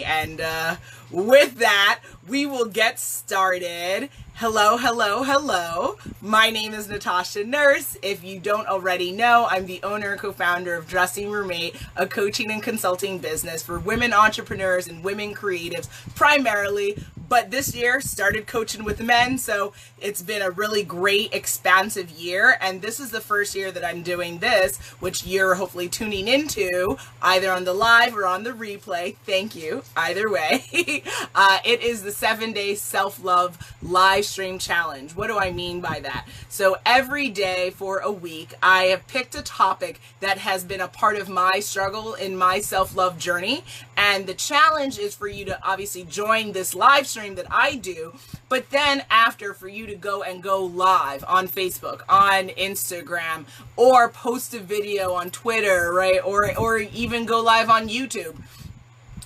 And with that, we will get started. Hello, hello, hello. My name is Natasha Nurse. If you don't already know, I'm the owner and co-founder of Dressing Roommate, a coaching and consulting business for women entrepreneurs and women creatives primarily. But this year started coaching with men, so it's been a really great, expansive year. And this is the first year that I'm doing this, which you're hopefully tuning into, either on the live or on the replay. Thank you. Either way. It is the 7-day self-love live stream challenge. What do I mean by that? So every day for a week, I have picked a topic that has been a part of my struggle in my self-love journey. And the challenge is for you to obviously join this live stream that I do, but then after for you to go live on Facebook, on Instagram, or post a video on Twitter, right? Or even go live on YouTube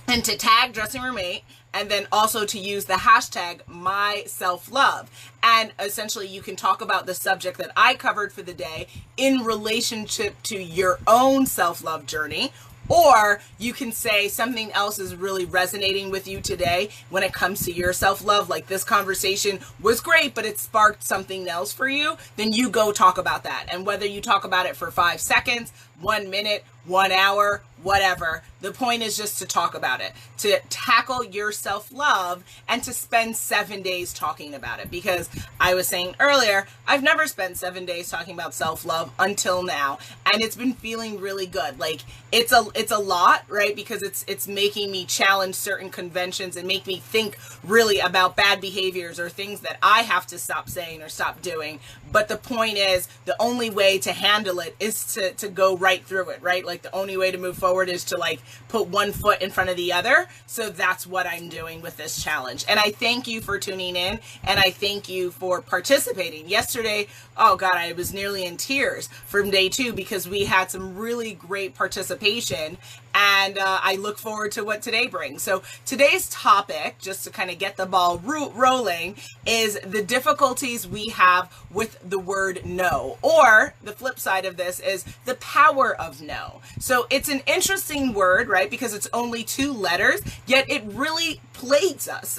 and to tag Dressing Roommate, and then also to use the hashtag #myselflove. And essentially you can talk about the subject that I covered for the day in relationship to your own self-love journey. Or you can say something else is really resonating with you today when it comes to your self-love, like this conversation was great, but it sparked something else for you, then you go talk about that. And whether you talk about it for 5 seconds, 1 minute, 1 hour, whatever, the point is just to talk about it, to tackle your self-love and to spend 7 days talking about it. Because I was saying earlier, I've never spent 7 days talking about self-love until now. And it's been feeling really good. Like it's a lot, right? Because it's making me challenge certain conventions and make me think really about bad behaviors or things that I have to stop saying or stop doing. But the point is, the only way to handle it is to go right through it, right? Like the only way to move forward is to like put one foot in front of the other. So that's what I'm doing with this challenge. And I thank you for tuning in, and I thank you for participating. Yesterday, oh God, I was nearly in tears from day 2 because we had some really great participation, and I look forward to what today brings. So today's topic, just to kind of get the ball rolling, is the difficulties we have with the word no, or the flip side of this is the power of no. So it's an interesting word, right? Because it's only 2 letters, yet it really plagues us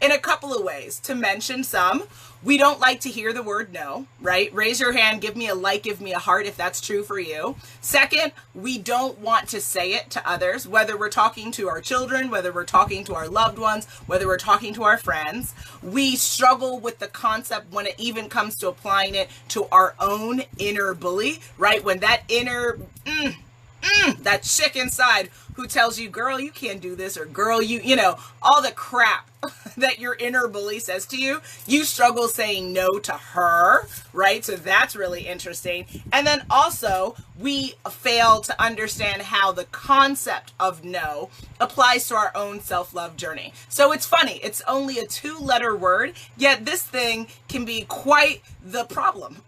in a couple of ways. To mention some, we don't like to hear the word no, right? Raise your hand, give me a like, give me a heart if that's true for you. Second, we don't want to say it to others, whether we're talking to our children, whether we're talking to our loved ones, whether we're talking to our friends. We struggle with the concept when it even comes to applying it to our own inner bully, right? When that inner, that chick inside who tells you, girl, you can't do this, or girl, you know, all the crap that your inner bully says to you, you struggle saying no to her, right? So that's really interesting. And then also, we fail to understand how the concept of no applies to our own self-love journey. So it's funny, it's only a 2-letter word, yet this thing can be quite the problem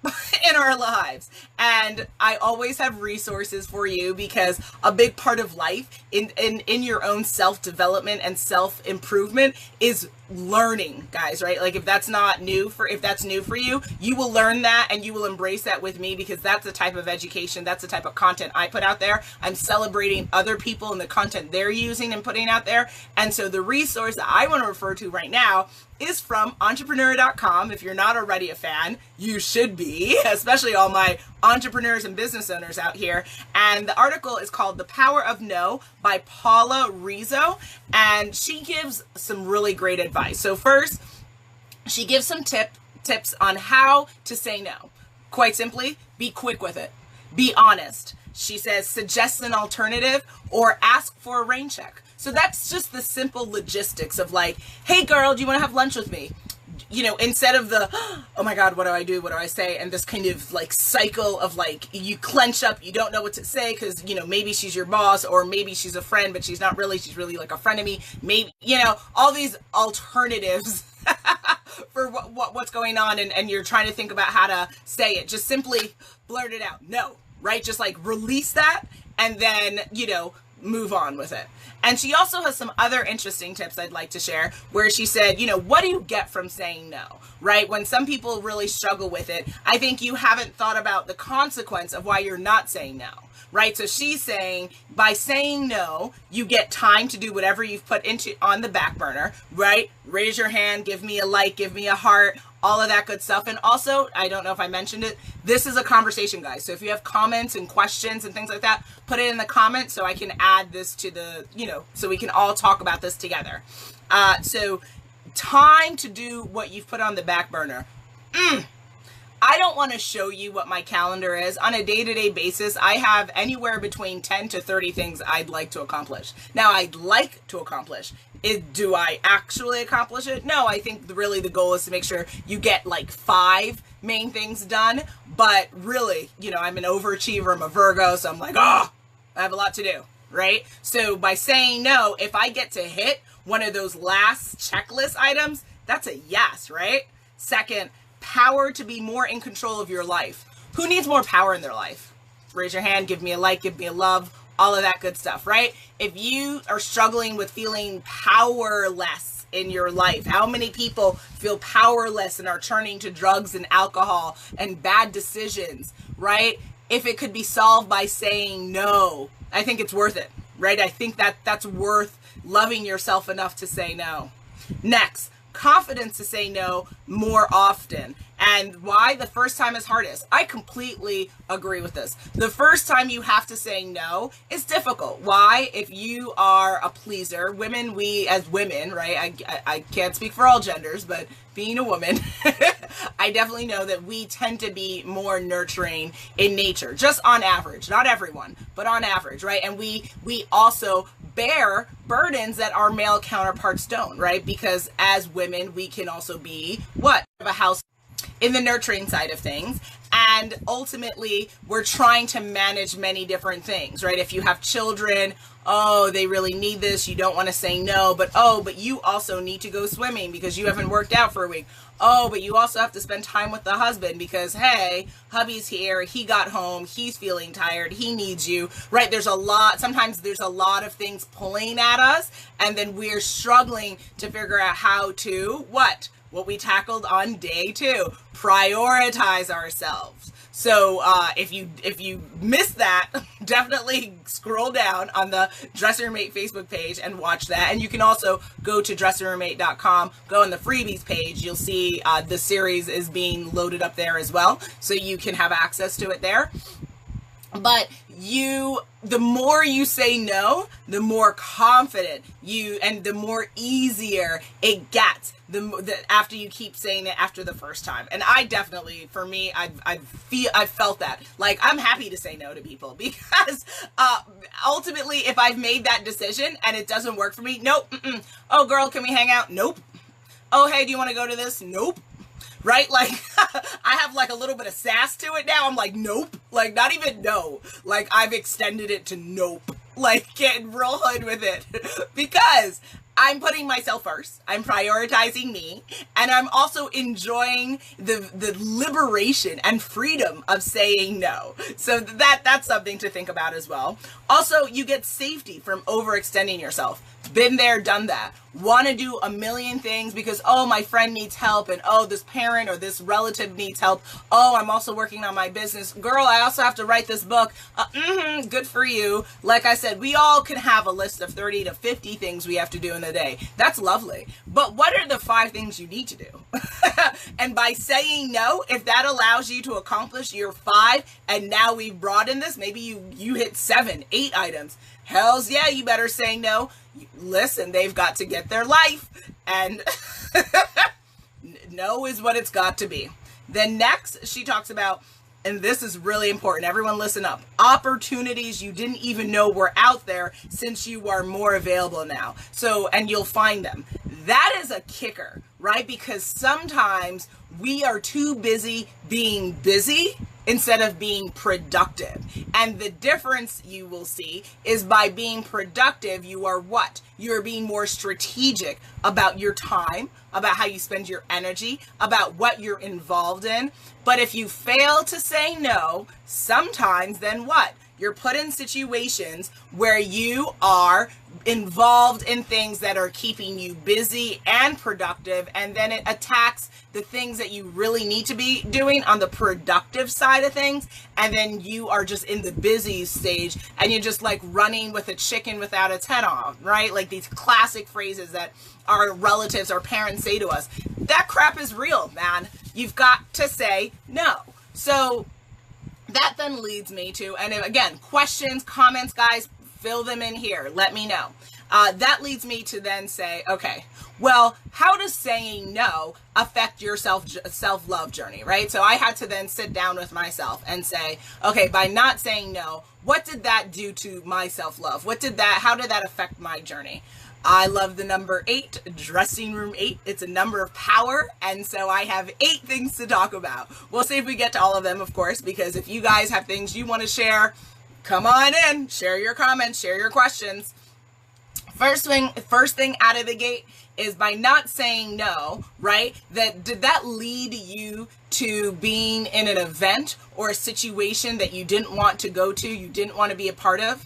in our lives. And I always have resources for you, because a big part of life in your own self-development and self-improvement is learning, guys, right? Like if that's new for you, you will learn that and you will embrace that with me, because that's the type of education, that's the type of content I put out there. I'm celebrating other people and the content they're using and putting out there. And so the resource that I want to refer to right now is from entrepreneur.com. If you're not already a fan, you should be, especially all my entrepreneurs and business owners out here. And the article is called The Power of No by Paula Rizzo. And she gives some really great advice. So first, she gives some tips on how to say no. Quite simply, be quick with it. Be honest. She says, suggest an alternative or ask for a rain check. So that's just the simple logistics of like, hey girl, do you want to have lunch with me? You know, instead of the, oh my God, what do I do? What do I say? And this kind of like cycle of like, you clench up, you don't know what to say because, you know, maybe she's your boss, or maybe she's a friend, but she's not really, she's really like a friend of me. Maybe, you know, all these alternatives for what's going on, and you're trying to think about how to say it. Just simply blurt it out. No, right? Just like release that, and then, you know, move on with it. And she also has some other interesting tips I'd like to share, where she said, you know, what do you get from saying no, right? When some people really struggle with it, I think you haven't thought about the consequence of why you're not saying no. right? So she's saying by saying no, you get time to do whatever you've put into on the back burner, right? Raise your hand, give me a like, give me a heart, all of that good stuff. And also, I don't know if I mentioned it, this is a conversation, guys. So if you have comments and questions and things like that, put it in the comments so I can add this to the, so we can all talk about this together. So time to do what you've put on the back burner. I don't want to show you what my calendar is. On a day-to-day basis, I have anywhere between 10 to 30 things I'd like to accomplish. Now, I'd like to accomplish. Do I actually accomplish it? No, I think really the goal is to make sure you get like 5 main things done. But really, I'm an overachiever. I'm a Virgo, so I'm like, I have a lot to do, right? So by saying no, if I get to hit one of those last checklist items, that's a yes, right? Second, power to be more in control of your life. Who needs more power in their life? Raise your hand, give me a like, give me a love, all of that good stuff, right? If you are struggling with feeling powerless in your life, how many people feel powerless and are turning to drugs and alcohol and bad decisions, right? If it could be solved by saying no, I think it's worth it, right? I think that's worth loving yourself enough to say no. Next, confidence to say no more often. And why the first time is hardest. I completely agree with this. The first time you have to say no is difficult. Why? If you are a pleaser, we as women, right? I can't speak for all genders, but being a woman, I definitely know that we tend to be more nurturing in nature, just on average, not everyone, but on average, right? And we also bear burdens that our male counterparts don't, right? Because as women, we can also be what? A house in the nurturing side of things. And ultimately, we're trying to manage many different things, right? If you have children, they really need this. You don't want to say no, but you also need to go swimming because you haven't worked out for a week. But you also have to spend time with the husband because, hey, hubby's here. He got home. He's feeling tired. He needs you, right? Sometimes there's a lot of things pulling at us. And then we're struggling to figure out how to, what we tackled on day 2, prioritize ourselves. So if you missed that, definitely scroll down on the Dress Your Mate Facebook page and watch that. And you can also go to dressyourmate.com, go on the freebies page. You'll see the series is being loaded up there as well, so you can have access to it there. But the more you say no, the more confident and the more easier it gets after you keep saying it after the first time. And I definitely, for me, I've felt that. Like, I'm happy to say no to people because ultimately, if I've made that decision and it doesn't work for me, nope. Oh, girl, can we hang out? Nope. Oh, hey, do you want to go to this? Nope. Right? Like, I have like a little bit of sass to it now. I'm like, nope. Like, not even no. Like, I've extended it to nope. Like, getting real hood with it. Because I'm putting myself first. I'm prioritizing me. And I'm also enjoying the liberation and freedom of saying no. So that's something to think about as well. Also, you get safety from overextending yourself. Been there, done that. Want to do a million things because, my friend needs help, and this parent or this relative needs help. I'm also working on my business. Girl, I also have to write this book. Good for you. Like I said, we all can have a list of 30 to 50 things we have to do in a day. That's lovely. But what are the 5 things you need to do? And by saying no, if that allows you to accomplish your 5, and now we've broadened this, maybe you hit 7, 8 items. Hells yeah, you better say no. Listen, they've got to get their life, and no is what it's got to be. Then next, she talks about, and this is really important, everyone listen up, opportunities you didn't even know were out there since you are more available now. So, and you'll find them. That is a kicker, right? Because sometimes we are too busy being busy instead of being productive. And the difference you will see is by being productive, you are what? You're being more strategic about your time, about how you spend your energy, about what you're involved in. But if you fail to say no, sometimes then what? You're put in situations where you are involved in things that are keeping you busy and productive, and then it attacks the things that you really need to be doing on the productive side of things, and then you are just in the busy stage and you're just like running with a chicken without its head on, right? Like these classic phrases that our relatives or parents say to us. That crap is real, man. You've got to say no. So that then leads me to, and again, questions, comments, guys, fill them in here. Let me know. That leads me to then say, okay, well, how does saying no affect your self-love journey, right? So I had to then sit down with myself and say, okay, by not saying no, what did that do to my self-love? How did that affect my journey? I love the number 8, dressing room 8. It's a number of power. And so I have 8 things to talk about. We'll see if we get to all of them, of course, because if you guys have things you want to share, come on in, share your comments, share your questions. First thing out of the gate is by not saying no, right? Did that lead you to being in an event or a situation that you didn't want to go to, you didn't want to be a part of?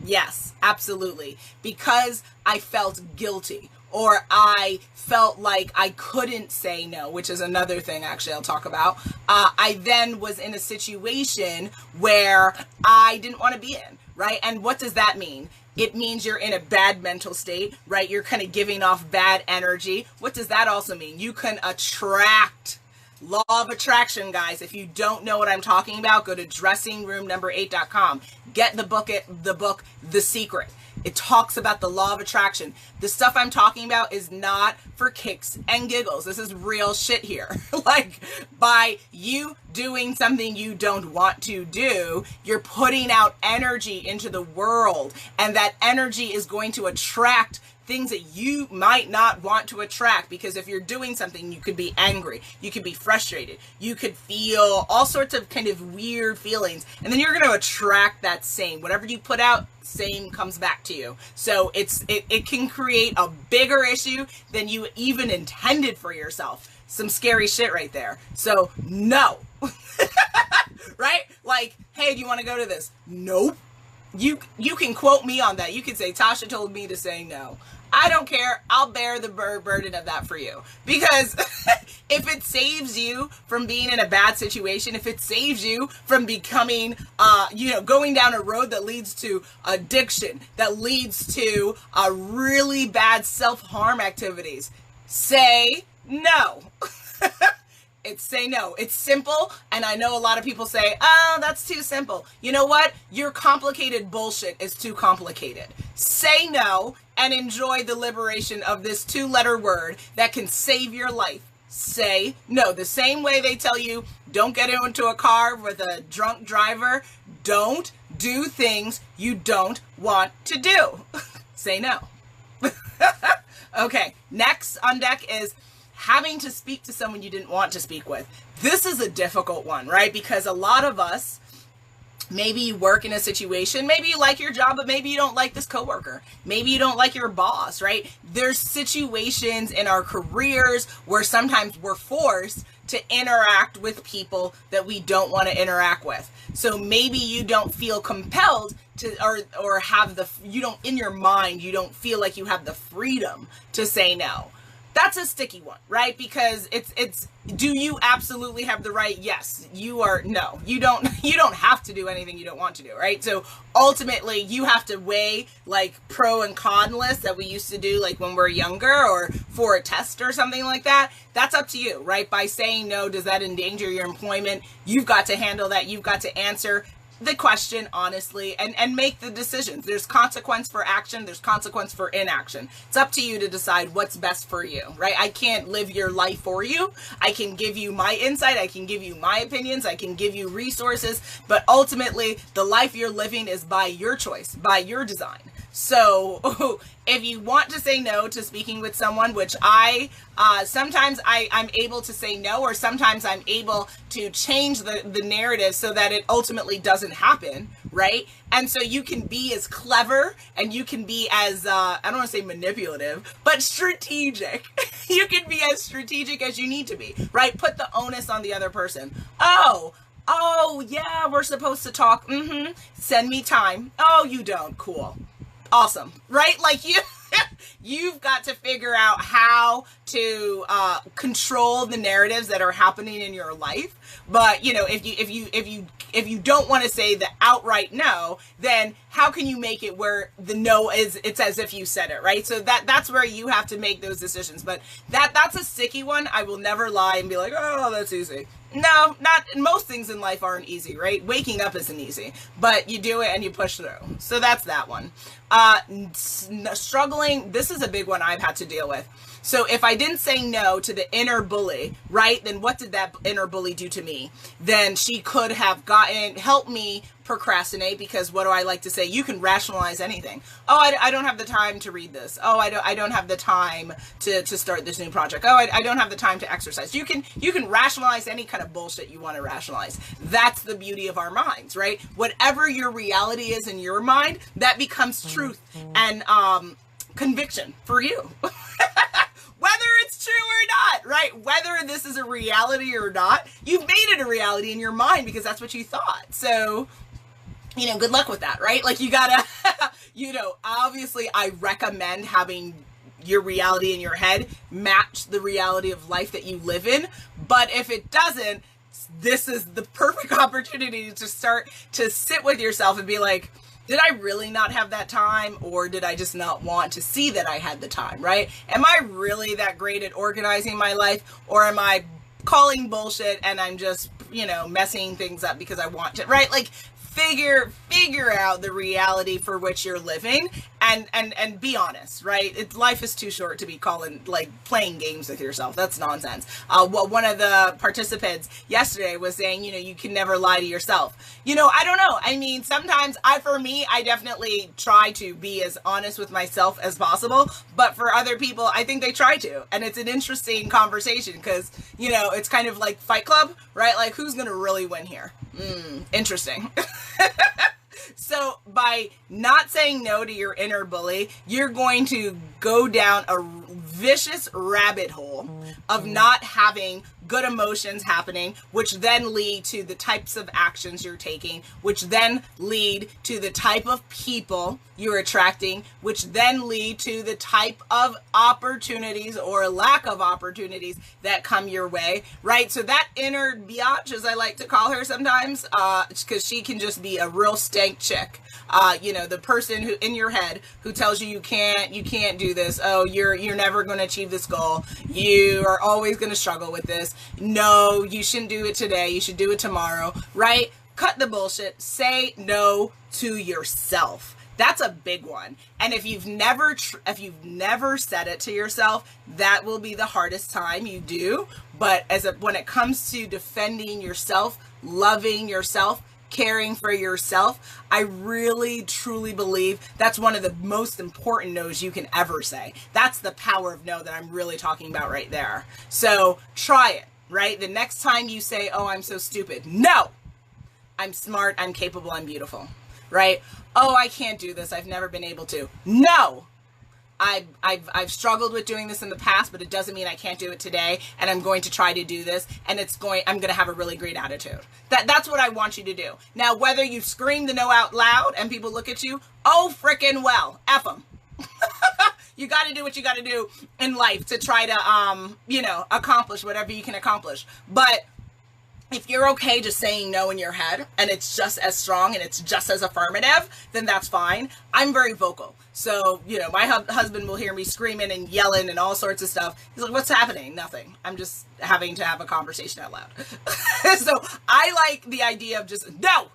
Yes, absolutely. Because I felt guilty, or I felt like I couldn't say no, which is another thing actually I'll talk about. I then was in a situation where I didn't want to be in, right? And what does that mean? It means you're in a bad mental state, right? You're kind of giving off bad energy. What does that also mean? You can attract. Law of attraction, guys. If you don't know what I'm talking about, go to dressingroomnumber8.com. Get the book, The Secret. It talks about the law of attraction. The stuff I'm talking about is not for kicks and giggles. This is real shit here. Like, by you doing something you don't want to do, you're putting out energy into the world, and that energy is going to attract things that you might not want to attract, because if you're doing something, you could be angry, you could be frustrated, you could feel all sorts of kind of weird feelings, and then you're going to attract that same, whatever you put out, same comes back to you. So it can create a bigger issue than you even intended for yourself. Some scary shit right there. So no. Right? Like, hey, do you want to go to this? Nope. You can quote me on that. You can say, Tasha told me to say no. I don't care. I'll bear the burden of that for you. Because if it saves you from being in a bad situation, if it saves you from becoming, going down a road that leads to addiction, that leads to really bad self-harm activities, say no. It's say no. It's simple, and I know a lot of people say, oh, that's too simple. You know what? Your complicated bullshit is too complicated. Say no and enjoy the liberation of this 2-letter word that can save your life. Say no. The same way they tell you, don't get into a car with a drunk driver. Don't do things you don't want to do. Say no. Okay, next on deck is having to speak to someone you didn't want to speak with. This is a difficult one, right? Because a lot of us, maybe you work in a situation, maybe you like your job, but maybe you don't like this coworker. Maybe you don't like your boss, right? There's situations in our careers where sometimes we're forced to interact with people that we don't want to interact with. So maybe you don't feel compelled to, or have in your mind, you don't feel like you have the freedom to say no. That's a sticky one, right? Because do you absolutely have the right? Yes. No, you don't have to do anything you don't want to do, right? So ultimately you have to weigh like pro and con lists that we used to do like when we're younger or for a test or something like that. That's up to you, right? By saying no, does that endanger your employment? You've got to handle that. You've got to answer the question honestly and make the decisions. There's consequence for action. There's consequence for inaction. It's up to you to decide what's best for you, right? I can't live your life for you. I can give you my insight. I can give you my opinions. I can give you resources, but ultimately the life you're living is by your choice, by your design. So if you want to say no to speaking with someone, which sometimes I'm able to say no, or sometimes I'm able to change the narrative so that it ultimately doesn't happen, right? And so you can be as clever and you can be as, I don't want to say manipulative, but strategic. You can be as strategic as you need to be, right? Put the onus on the other person. Oh yeah, we're supposed to talk. Send me time. Oh, you don't. Cool. awesome, right? Like you've got to figure out how to control the narratives that are happening in your life. But if you don't want to say the outright no, then how can you make it where the no it's as if you said it, right? So that's where you have to make those decisions. But that's a sticky one. I will never lie and be like, oh, that's easy. No, not most things in life aren't easy, right? Waking up isn't easy, but you do it and you push through. So that's that one. Struggling, this is a big one I've had to deal with. So if I didn't say no to the inner bully, right, then what did that inner bully do to me? Then she could have helped me procrastinate, because what do I like to say? You can rationalize anything. Oh, I don't have the time to read this. Oh, I don't have the time to start this new project. Oh, I don't have the time to exercise. You can rationalize any kind of bullshit you want to rationalize. That's the beauty of our minds, right? Whatever your reality is in your mind, that becomes truth and conviction for you. Whether it's true or not, right? Whether this is a reality or not, you've made it a reality in your mind because that's what you thought. So, good luck with that, right? Like you gotta, obviously I recommend having your reality in your head match the reality of life that you live in. But if it doesn't, this is the perfect opportunity to start to sit with yourself and be like, did I really not have that time, or did I just not want to see that I had the time, right? Am I really that great at organizing my life, or am I calling bullshit and I'm just, messing things up because I want to, right? Like figure out the reality for which you're living and be honest, right? Life is too short to be playing games with yourself. That's nonsense. One of the participants yesterday was saying, you can never lie to yourself. I don't know. I mean, sometimes I definitely try to be as honest with myself as possible, but for other people, I think they try to. And it's an interesting conversation because, it's kind of like Fight Club, right? Like who's going to really win here? Interesting. So by not saying no to your inner bully, you're going to go down a vicious rabbit hole of not having good emotions happening, which then lead to the types of actions you're taking, which then lead to the type of people you're attracting, which then lead to the type of opportunities or lack of opportunities that come your way, right? So that inner biatch, as I like to call her sometimes, because she can just be a real stank chick. The person who in your head who tells you can't do this. Oh, you're never going to achieve this goal. You are always going to struggle with this. No, you shouldn't do it today. You should do it tomorrow, right? Cut the bullshit. Say no to yourself. That's a big one. And if you've never said it to yourself, that will be the hardest time you do. But when it comes to defending yourself, loving yourself, caring for yourself, I really truly believe that's one of the most important no's you can ever say. That's the power of no that I'm really talking about right there. So try it, right? The next time you say, oh, I'm so stupid. No, I'm smart, I'm capable, I'm beautiful, right? Oh, I can't do this. I've never been able to. No. I've struggled with doing this in the past, but it doesn't mean I can't do it today, and I'm going to try to do this, and I'm going to have a really great attitude. That's what I want you to do. Now, whether you scream the no out loud and people look at you, oh, frickin' well, F them. You got to do what you got to do in life to try to, accomplish whatever you can accomplish. But if you're okay just saying no in your head and it's just as strong and it's just as affirmative, then that's fine. I'm very vocal. So, my husband will hear me screaming and yelling and all sorts of stuff. He's like, what's happening? Nothing. I'm just having to have a conversation out loud. So I like the idea of just no,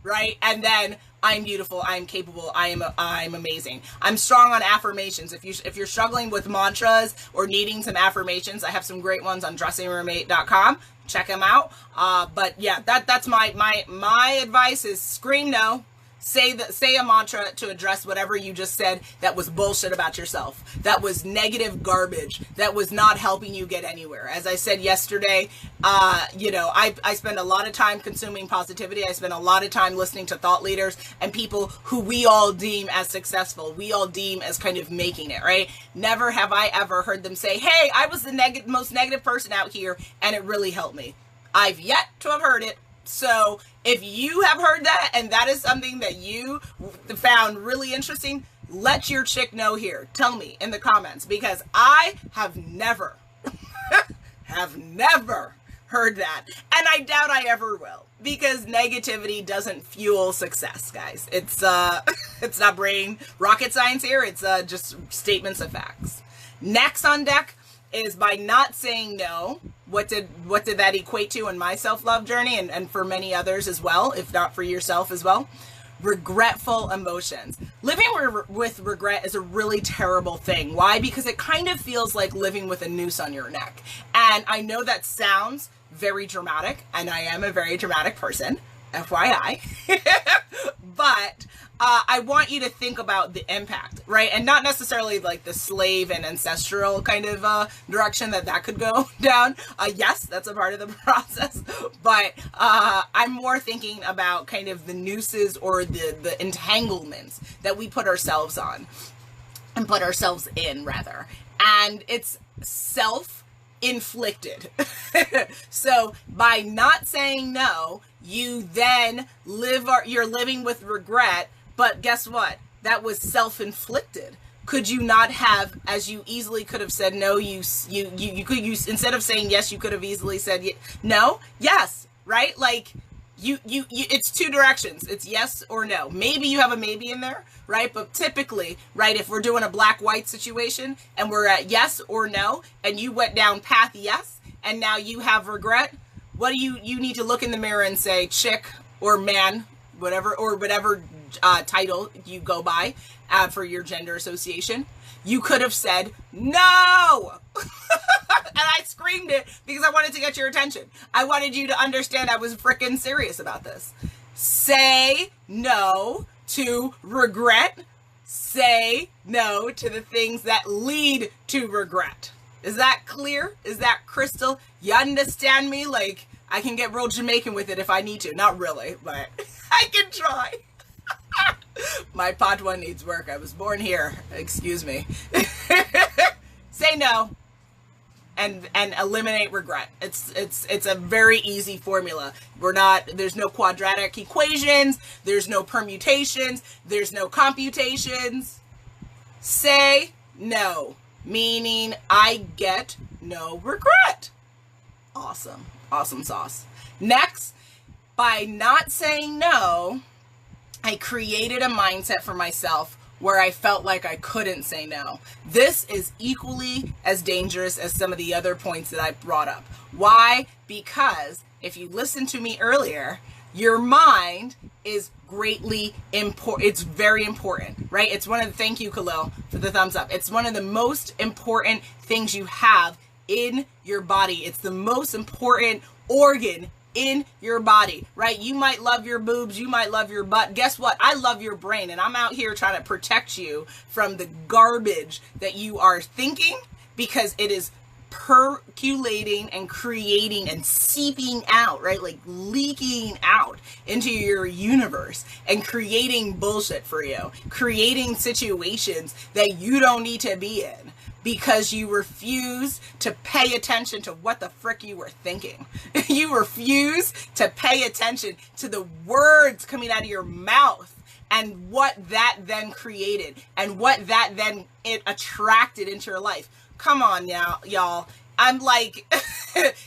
right? And then I'm beautiful, I'm capable, I'm amazing. I'm strong on affirmations. If you're struggling with mantras or needing some affirmations, I have some great ones on dressingroommate.com. Check them out. But yeah, that's my advice is scream no. Say a mantra to address whatever you just said that was bullshit about yourself. That was negative garbage. That was not helping you get anywhere. As I said yesterday, I spend a lot of time consuming positivity. I spend a lot of time listening to thought leaders and people who we all deem as successful. We all deem as kind of making it, right? Never have I ever heard them say, hey, I was the most negative person out here and it really helped me. I've yet to have heard it. So if you have heard that and that is something that you found really interesting, Let your chick know here. Tell me in the comments, because I have never heard that. And I doubt I ever will, because negativity doesn't fuel success, guys. It's it's not brain rocket science here. It's just statements of facts. Next on deck is by not saying no. What did that equate to in my self-love journey, and for many others as well, if not for yourself as well? Regretful emotions. Living with regret is a really terrible thing. Why? Because it kind of feels like living with a noose on your neck. And I know that sounds very dramatic, and I am a very dramatic person, FYI. But I want you to think about the impact, right? And not necessarily like the slave and ancestral kind of direction that could go down. Yes, that's a part of the process. But I'm more thinking about kind of the nooses or the entanglements that we put ourselves on and put ourselves in, rather. And it's self-inflicted. So by not saying no, you then you're living with regret. But guess what? That was self-inflicted. Could you not have, as you easily could have said no, you could use, instead of saying yes, you could have easily said no, yes, right? Like it's two directions. It's yes or no. Maybe you have a maybe in there, right? But typically, right, if we're doing a black-white situation and we're at yes or no, and you went down path yes, and now you have regret, what do you need to look in the mirror and say, chick or man, whatever title you go by for your gender association. You could have said no. And I screamed it because I wanted to get your attention. I wanted you to understand I was freaking serious about this. Say no to regret. Say no to the things that lead to regret. Is that clear? Is that crystal? You understand me? Like, I can get real Jamaican with it if I need to. Not really, but I can try. My patois needs work. I was born here. Excuse me. Say no and eliminate regret. It's a very easy formula. There's no quadratic equations, there's no permutations, there's no computations. Say no, meaning I get no regret. Awesome. Awesome sauce. Next, by not saying no, I created a mindset for myself where I felt like I couldn't say no. This is equally as dangerous as some of the other points that I brought up. Why? Because if you listened to me earlier, your mind is greatly important. It's very important, right? It's one of the, thank you, Khalil, for the thumbs up. It's one of the most important things you have in your body. It's the most important organ in your body, right? You might love your boobs, you might love your butt. Guess what? I love your brain, and I'm out here trying to protect you from the garbage that you are thinking, because it is percolating and creating and seeping out, right? Like leaking out into your universe and creating bullshit for you, creating situations that you don't need to be in, because you refuse to pay attention to what the frick you were thinking. You refuse to pay attention to the words coming out of your mouth and what that then created and what that then it attracted into your life. Come on now, y'all. I'm like,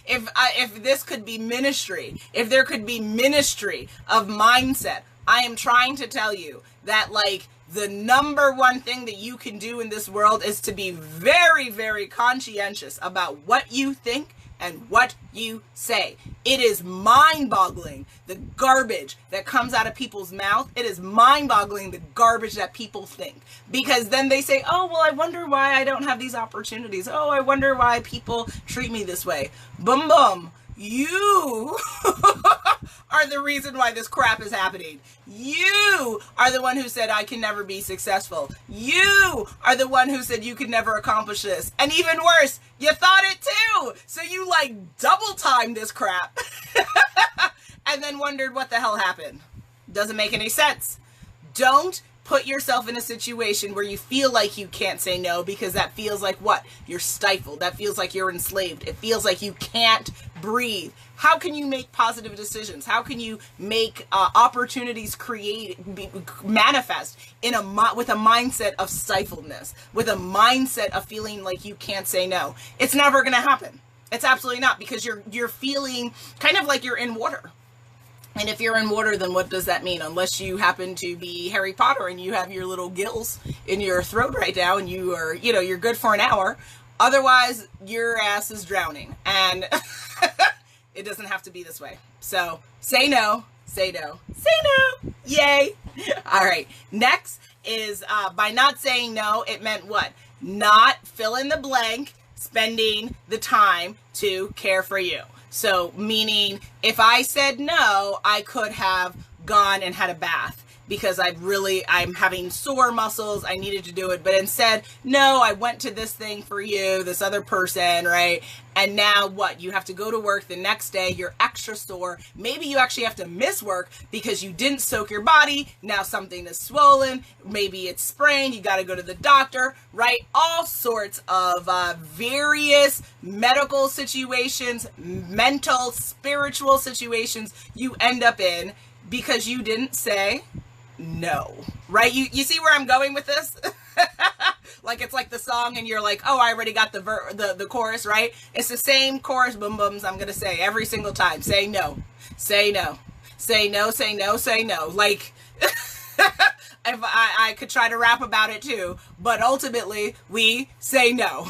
if this could be ministry, if there could be ministry of mindset, I am trying to tell you that, like, the number one thing that you can do in this world is to be very, very conscientious about what you think and what you say. It is mind-boggling, the garbage that comes out of people's mouth. It is mind-boggling, the garbage that people think. Because then they say, oh, well, I wonder why I don't have these opportunities. Oh, I wonder why people treat me this way. Boom, boom. You are the reason why this crap is happening. You are the one who said I can never be successful. You are the one who said you could never accomplish this. And even worse, you thought it too. So you like double timed this crap and then wondered what the hell happened. Doesn't make any sense. Don't put yourself in a situation where you feel like you can't say no, because that feels like what? You're stifled. That feels like you're enslaved. It feels like you can't breathe. How can you make positive decisions? How can you make opportunities manifest with a mindset of stifledness, with a mindset of feeling like you can't say no? It's never going to happen. It's absolutely not, because you're feeling kind of like you're in water. And if you're in water, then what does that mean? Unless you happen to be Harry Potter and you have your little gills in your throat right now and you are, you're good for an hour. Otherwise, your ass is drowning. And it doesn't have to be this way. So say no, say no, say no. Yay. All right. Next is by not saying no, it meant what? Not fill in the blank, spending the time to care for you. So meaning if I said no, I could have gone and had a bath because I'm having sore muscles. I needed to do it. But instead, no, I went to this thing for you, this other person, right? And now what? You have to go to work the next day. You're extra sore. Maybe you actually have to miss work because you didn't soak your body. Now something is swollen. Maybe it's sprained. You got to go to the doctor, right? All sorts of various medical situations, mental, spiritual situations you end up in because you didn't say no, right? You see where I'm going with this? Like it's like the song and you're like, oh, I already got the chorus, right? It's the same chorus boom booms I'm going to say every single time. Say no, say no, say no, say no, say no. Like if I could try to rap about it too, but ultimately we say no.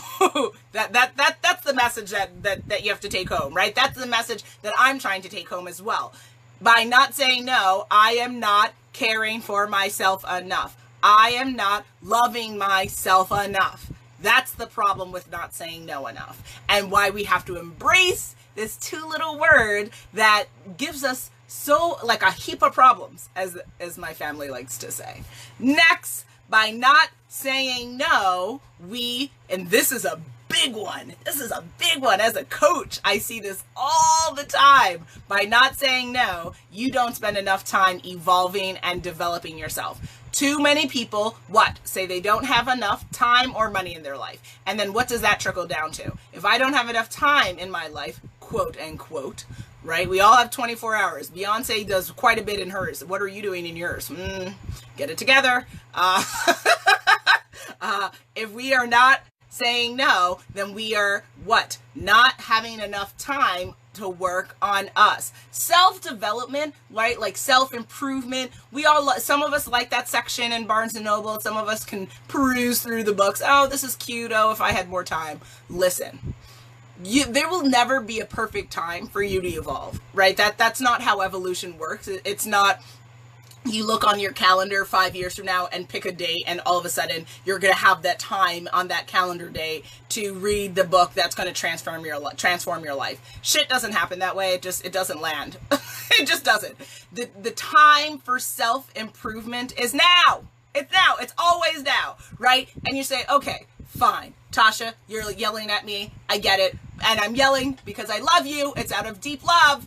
That's the message that you have to take home, right? That's the message that I'm trying to take home as well. By not saying no, I am not caring for myself enough. I am not loving myself enough. That's the problem with not saying no enough, and why we have to embrace this two-little word that gives us so like a heap of problems, as my family likes to say. Next, by not saying no, and this is a big one. This is a big one. As a coach, I see this all the time. By not saying no, you don't spend enough time evolving and developing yourself. Too many people, say they don't have enough time or money in their life. And then what does that trickle down to? If I don't have enough time in my life, quote unquote, right? We all have 24 hours. Beyonce does quite a bit in hers. What are you doing in yours? Get it together. If we are not saying no, then we are not having enough time to work on us. Self-development, right? Like self-improvement. Some of us like that section in Barnes & Noble. Some of us can peruse through the books. Oh, this is cute. Oh, if I had more time. Listen, there will never be a perfect time for you to evolve, right? That's not how evolution works. It's not you look on your calendar 5 years from now and pick a date and all of a sudden you're going to have that time on that calendar day to read the book that's going to transform your life. Shit doesn't happen that way. It doesn't land. It just doesn't. The time for self-improvement is now. It's now. It's always now, right? And you say, okay, fine. Tasha, you're yelling at me. I get it. And I'm yelling because I love you. It's out of deep love.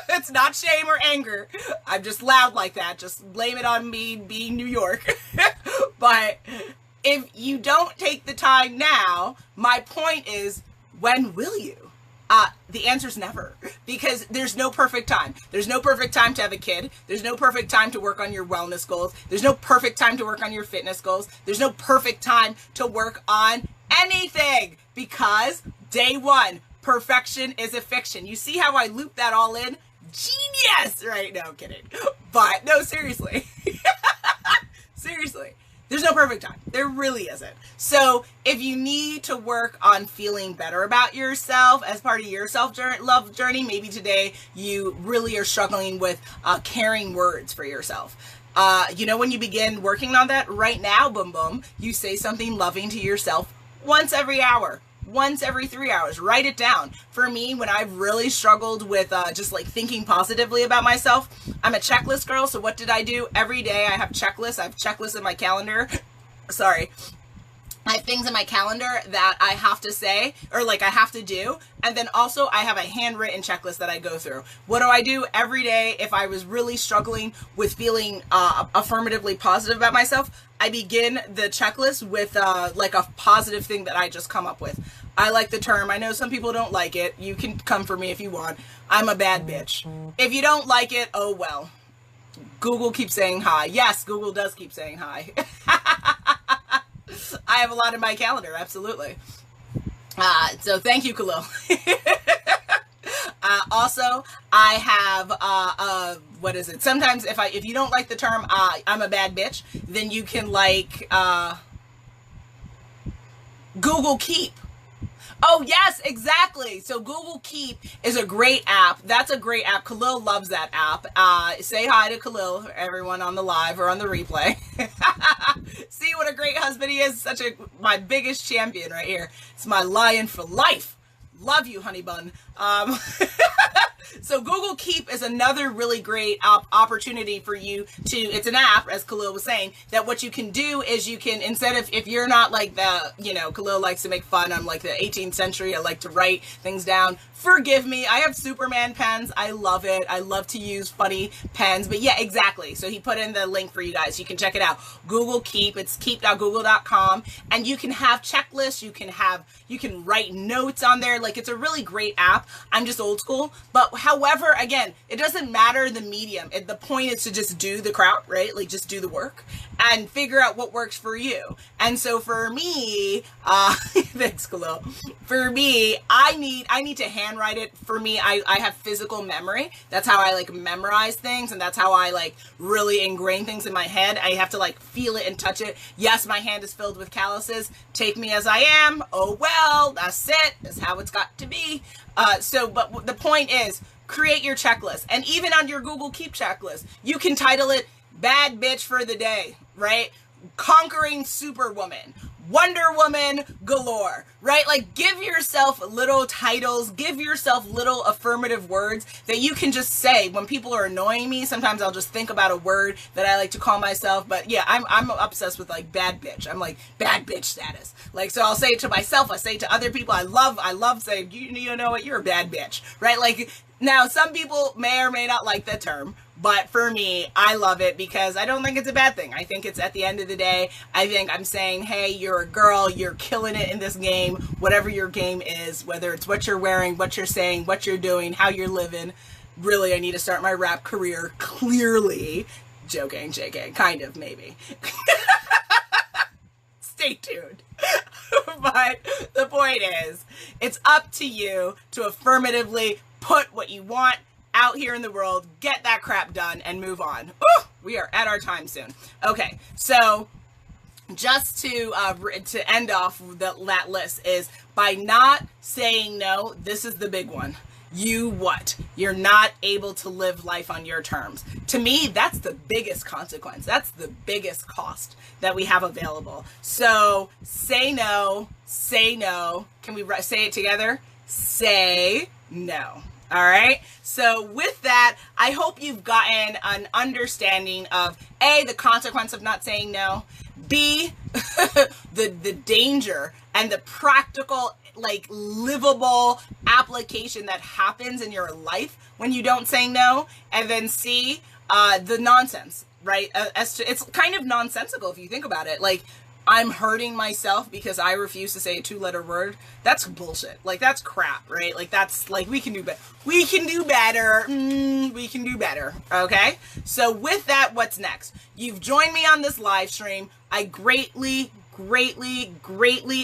It's not shame or anger. I'm just loud like that. Just blame it on me being New York. But if you don't take the time now, my point is, when will you? The answer is never, because there's no perfect time. There's no perfect time to have a kid. There's no perfect time to work on your wellness goals. There's no perfect time to work on your fitness goals. There's no perfect time to work on anything, because day one, perfection is a fiction. You see how I loop that all in? Genius! Right? No, I'm kidding. But no, seriously. Seriously. There's no perfect time. There really isn't. So if you need to work on feeling better about yourself as part of your self-love journey, maybe today you really are struggling with caring words for yourself. When you begin working on that right now, boom, boom, you say something loving to yourself once every hour. Once every 3 hours. Write it down. For me, when I've really struggled with just like thinking positively about myself, I'm a checklist girl. So what did I do? Every day I have checklists. I have checklists in my calendar. Sorry. I have things in my calendar that I have to say, or like I have to do. And then also I have a handwritten checklist that I go through. What do I do every day if I was really struggling with feeling affirmatively positive about myself? I begin the checklist with like a positive thing that I just come up with. I like the term. I know some people don't like it. You can come for me if you want. I'm a bad bitch. If you don't like it, oh well. Google keeps saying hi. Yes, Google does keep saying hi. I have a lot in my calendar, absolutely. So thank you, Khalil. Also, I have, what is it? Sometimes if you don't like the term, I'm a bad bitch, then you can like, Google Keep. Oh, yes, exactly. So Google Keep is a great app. That's a great app. Khalil loves that app. Say hi to Khalil, everyone on the live or on the replay. See what a great husband he is. My biggest champion right here. It's my lion for life. Love you, honey bun. So Google Keep is another really great opportunity for you to, it's an app, as Khalil was saying, that what you can do is you can, instead of, if you're not like Khalil likes to make fun, I'm like the 18th century, I like to write things down. Forgive me, I have Superman pens, I love it, I love to use funny pens, but yeah, exactly. So he put in the link for you guys, you can check it out. Google Keep, it's keep.google.com, and you can have checklists, you can write notes on there, like it's a really great app. I'm just old school, but however, again, it doesn't matter the medium. The point is to just do the crowd, right? Like just do the work and figure out what works for you. And so for me, thanks, Khalil. For me, I need to handwrite it. For me, I have physical memory. That's how I like memorize things, and that's how I like really ingrain things in my head. I have to like feel it and touch it. Yes, my hand is filled with calluses. Take me as I am. Oh well, that's it. That's how it's got to be. But the point is, create your checklist. And even on your Google Keep checklist, you can title it Bad Bitch for the Day, right? Conquering Superwoman, Wonder Woman galore, right? Like give yourself little titles, give yourself little affirmative words that you can just say. When people are annoying me, sometimes I'll just think about a word that I like to call myself. But yeah, I'm obsessed with like bad bitch. I'm like bad bitch status. Like, so I'll say it to myself, I say it to other people. I love saying, you know what, you're a bad bitch, right? Like, now some people may or may not like the term, but for me, I love it because I don't think it's a bad thing. I think it's, at the end of the day, I think I'm saying, hey, you're a girl, you're killing it in this game, whatever your game is, whether it's what you're wearing, what you're saying, what you're doing, how you're living. Really, I need to start my rap career, clearly. Joking, JK, kind of, maybe. Stay tuned. But the point is, it's up to you to affirmatively put what you want out here in the world, get that crap done, and move on. Ooh, we are at our time soon. Okay, so just to end off that list is, by not saying no, this is the big one. You're not able to live life on your terms. To me, that's the biggest consequence. That's the biggest cost that we have available. So say no, say no. Can we say it together? Say no. All right. So with that, I hope you've gotten an understanding of A, the consequence of not saying no, B, the danger and the practical, like livable application that happens in your life when you don't say no, and then C, the nonsense, right? It's kind of nonsensical if you think about it. Like, I'm hurting myself because I refuse to say a 2-letter word. That's bullshit. Like, that's crap, right? Like, that's like, we can do better. We can do better. We can do better. Okay. So with that, what's next? You've joined me on this live stream. I greatly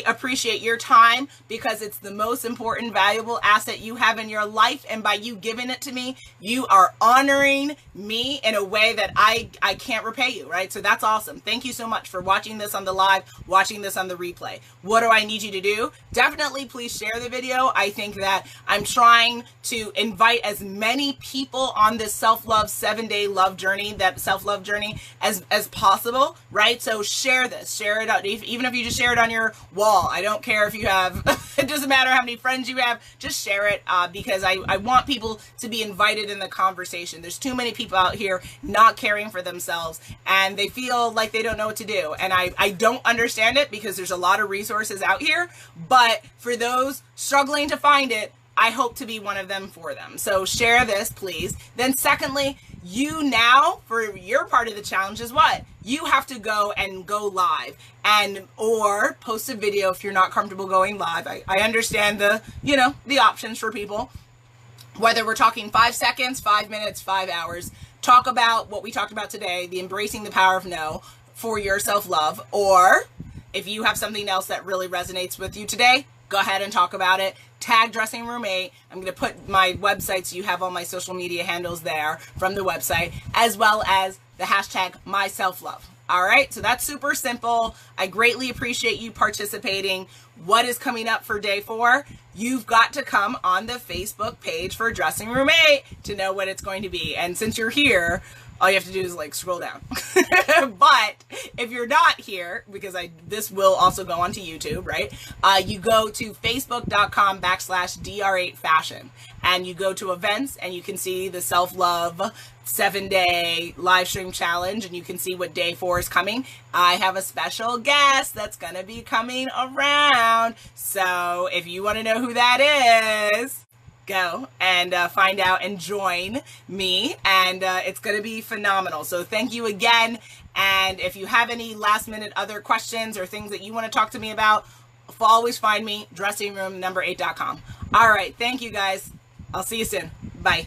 appreciate your time, because it's the most important, valuable asset you have in your life. And by you giving it to me, you are honoring me in a way that I can't repay you, right? So that's awesome. Thank you so much for watching this on the live, watching this on the replay. What do I need you to do? Definitely please share the video. I think that I'm trying to invite as many people on this self-love 7-day love journey, that self-love journey, as possible, right? So share this, share it out. Even if you just share it on your wall, I don't care if you have It doesn't matter how many friends you have, just share it because I want people to be invited in the conversation. There's too many people out here not caring for themselves and they feel like they don't know what to do. And I don't understand it because there's a lot of resources out here, but for those struggling to find it, I hope to be one of them for them. So share this, please. Then secondly, you now, for your part of the challenge is what? You have to go live and or post a video if you're not comfortable going live. I understand the options for people. Whether we're talking 5 seconds, 5 minutes, 5 hours, talk about what we talked about today, the embracing the power of no for your self-love, or if you have something else that really resonates with you today, go ahead and talk about it. Tag Dressing Room 8. I'm going to put my website so you have all my social media handles there from the website, as well as the hashtag myselflove. All right, so that's super simple. I greatly appreciate you participating. What is coming up for day 4? You've got to come on the Facebook page for Dressing Room 8 to know what it's going to be. And since you're here, all you have to do is like scroll down. But if you're not here, because this will also go onto YouTube, right? You go to facebook.com/dr8fashion and you go to events and you can see the self-love 7-day live stream challenge and you can see what day 4 is coming. I have a special guest that's going to be coming around. So if you want to know who that is, go and find out and join me, and it's going to be phenomenal. So thank you again, and if you have any last minute other questions or things that you want to talk to me about, always find me dressingroom8.com. All right, thank you guys. I'll see you soon. Bye.